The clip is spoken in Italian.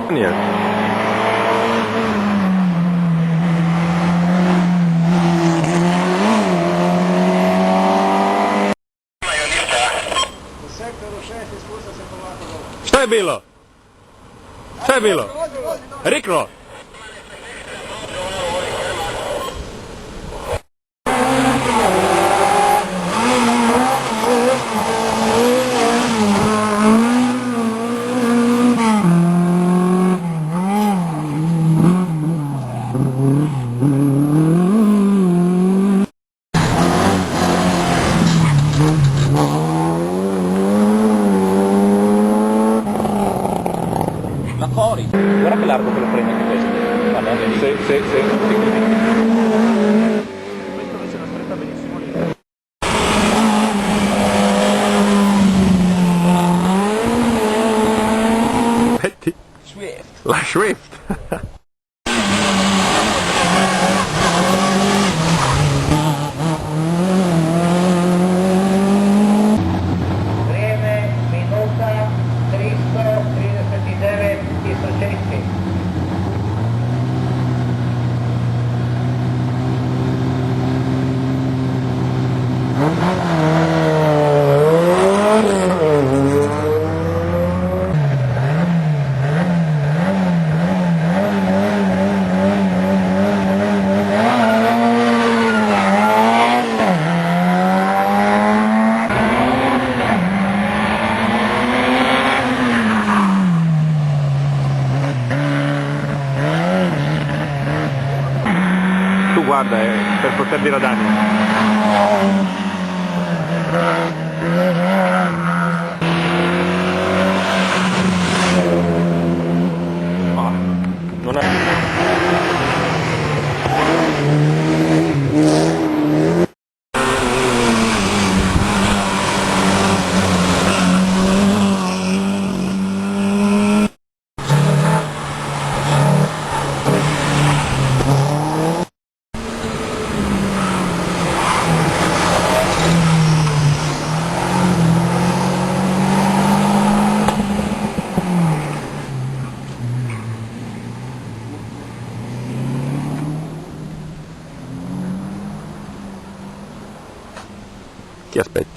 Niente. Šta je bilo? Šta je bilo? Riklo! Ma fuori, guarda che largo che lo prende anche questo. Guarda, vedi? Sì. Questo invece lo stretta benissimo lì. Metti Swift. la Swift. Breve, minuta, 339 isocesti. Tu guarda, per poter dire ad Dani. Non è... Ti aspetti.